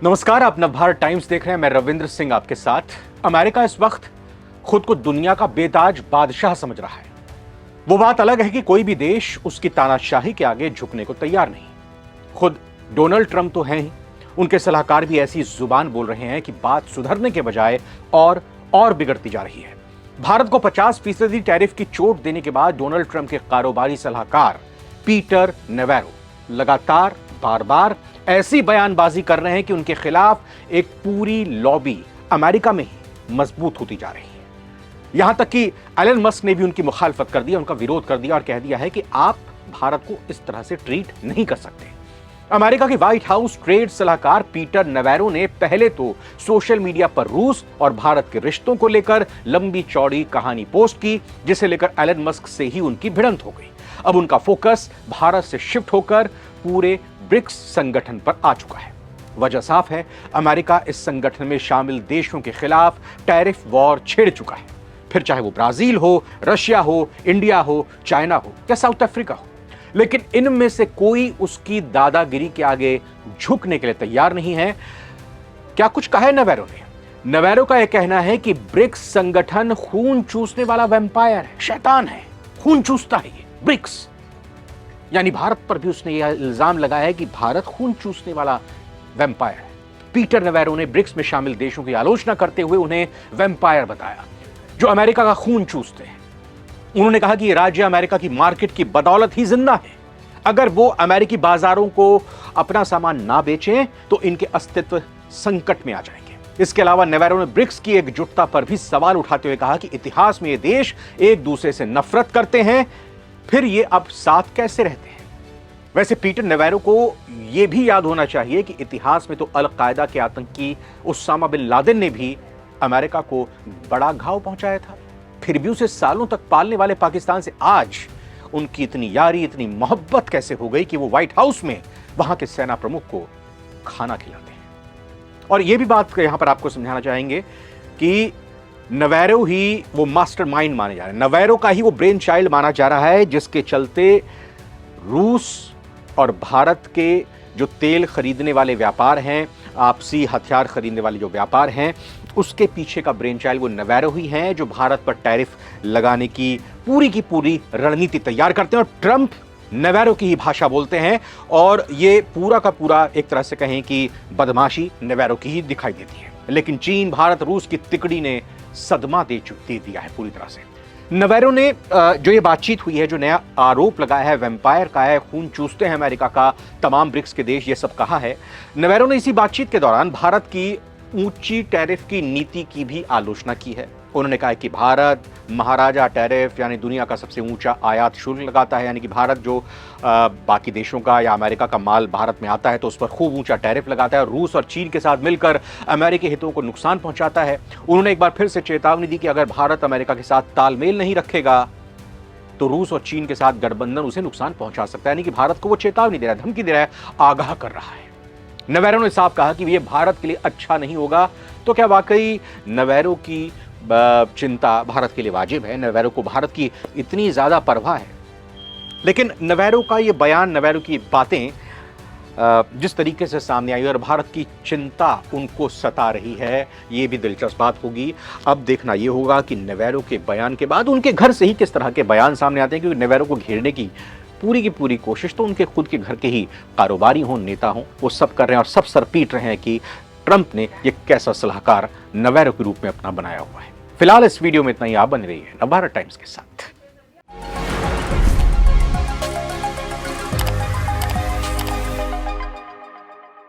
नमस्कार, आप नवभारत टाइम्स देख रहे हैं। मैं रविंद्र सिंह आपके साथ। अमेरिका इस वक्त खुद को दुनिया का बेताज बादशाह समझ रहा है। वो बात अलग है कि कोई भी देश उसकी तानाशाही के आगे झुकने को तैयार नहीं। खुद डोनाल्ड ट्रंप तो हैं ही, उनके सलाहकार भी ऐसी जुबान बोल रहे हैं कि बात सुधरने के बजाय और बिगड़ती जा रही है। भारत को 50% टैरिफ की चोट देने के बाद डोनाल्ड ट्रंप के कारोबारी सलाहकार पीटर नेवेरो लगातार बार ऐसी बयानबाजी कर रहे हैं कि उनके खिलाफ एक पूरी लॉबी अमेरिका में ही मजबूत होती जा रही है। यहां तक कि एलन मस्क ने भी उनकी मुखालफत कर दी, उनका विरोध कर दिया और कह दिया है कि आप भारत को इस तरह से ट्रीट नहीं कर सकते। अमेरिका के व्हाइट हाउस ट्रेड सलाहकार पीटर नेवेरो ने पहले तो सोशल मीडिया पर रूस और भारत के रिश्तों को लेकर लंबी चौड़ी कहानी पोस्ट की, जिसे लेकर एलन मस्क से ही उनकी भिड़ंत हो गई। अब उनका फोकस भारत से शिफ्ट होकर पूरे ब्रिक्स संगठन पर आ चुका है। वजह साफ है, अमेरिका इस संगठन में शामिल देशों के खिलाफ टैरिफ वॉर छेड़ चुका है। फिर चाहे वो ब्राजील हो, रशिया हो, इंडिया हो, चाइना हो या साउथ अफ्रीका हो, लेकिन इनमें से कोई उसकी दादागिरी के आगे झुकने के लिए तैयार नहीं है। क्या कुछ कहा है नेवेरो ने? नेवेरो का यह कहना है कि ब्रिक्स संगठन खून चूसने वाला वैम्पायर है, शैतान है, खून चूसता है ये ब्रिक्स। यानी भारत पर भी उसने यह इल्जाम लगाया है कि भारत खून चूसने वाला वैम्पायर है। पीटर नेवेरो ने ब्रिक्स में शामिल देशों की आलोचना करते हुए उन्हें वैम्पायर बताया, जो अमेरिका का खून चूसते हैं। उन्होंने कहा कि ये राज्य अमेरिका की मार्केट की बदौलत ही जिंदा है। अगर वो अमेरिकी बाजारों को अपना सामान ना बेचें तो इनके अस्तित्व संकट में आ जाएंगे। इसके अलावा नेवेरो ने ब्रिक्स की एकजुटता पर भी सवाल उठाते हुए कहा कि इतिहास में ये देश एक दूसरे से नफरत करते हैं, फिर ये अब साथ कैसे रहते हैं। वैसे पीटर नेवेरो को यह भी याद होना चाहिए कि इतिहास में तो अल कायदा के आतंकी उसामा बिन लादेन ने भी अमेरिका को बड़ा घाव पहुंचाया था। फिर भी उसे सालों तक पालने वाले पाकिस्तान से आज उनकी इतनी यारी, इतनी मोहब्बत कैसे हो गई कि वो व्हाइट हाउस में वहां के सेना प्रमुख को खाना खिलाते हैं। और यह भी बात यहां पर आपको समझाना चाहेंगे कि नेवेरो ही वो मास्टरमाइंड माने जा रहे हैं, नेवेरो का ही वो ब्रेन चाइल्ड माना जा रहा है, जिसके चलते रूस और भारत के जो तेल खरीदने वाले व्यापार हैं, आपसी हथियार खरीदने वाले जो व्यापार हैं, उसके पीछे का ब्रेन चाइल्ड वो नेवेरो ही हैं, जो भारत पर टैरिफ लगाने की पूरी रणनीति तैयार करते हैं। और ट्रंप नेवेरो की ही भाषा बोलते हैं और ये पूरा का पूरा एक तरह से कहें कि बदमाशी नेवेरो की ही दिखाई देती है। लेकिन चीन, भारत, रूस की तिकड़ी ने सदमा दे दिया है पूरी तरह से। नेवेरो ने जो ये बातचीत हुई है, जो नया आरोप लगाया है वैम्पायर का है, खून चूसते हैं अमेरिका का तमाम ब्रिक्स के देश, ये सब कहा है। नेवेरो ने इसी बातचीत के दौरान भारत की ऊंची टैरिफ की नीति की भी आलोचना की है। उन्होंने कहा कि भारत महाराजा टैरिफ यानी दुनिया का सबसे ऊंचा आयात शुल्क लगाता है, यानी कि भारत जो बाकी देशों का या अमेरिका का माल भारत में आता है तो उस पर खूब ऊंचा टैरिफ लगाता है और रूस और चीन के साथ मिलकर अमेरिकी हितों को नुकसान पहुंचाता है। उन्होंने एक बार फिर से चेतावनी दी कि अगर भारत अमेरिका के साथ तालमेल नहीं रखेगा तो रूस और चीन के साथ गठबंधन उसे नुकसान पहुंचा सकता है। यानी कि भारत को वो चेतावनी दे रहा है, धमकी दे रहा है, आगाह कर रहा है। नेवेरो ने साफ कहा कि ये भारत के लिए अच्छा नहीं होगा। तो क्या वाकई नेवेरो की चिंता भारत के लिए वाजिब है? नेवेरो को भारत की इतनी ज्यादा परवाह है? लेकिन नेवेरो का ये बयान, नेवेरो की बातें जिस तरीके से सामने आई और भारत की चिंता उनको सता रही है, ये भी दिलचस्प बात होगी। अब देखना ये होगा कि नेवेरो के बयान के बाद उनके घर से ही किस तरह के बयान सामने आते हैं, क्योंकि नेवेरो को घेरने की पूरी कोशिश तो उनके खुद के घर के ही कारोबारी हों, नेता हों, वो सब कर रहे हैं और सब सर पीट रहे हैं कि ट्रंप ने ये कैसा सलाहकार नेवेरो के रूप में अपना बनाया हुआ है। फिलहाल इस वीडियो में इतना ही। आप बने रहिए नवभारत टाइम्स के साथ।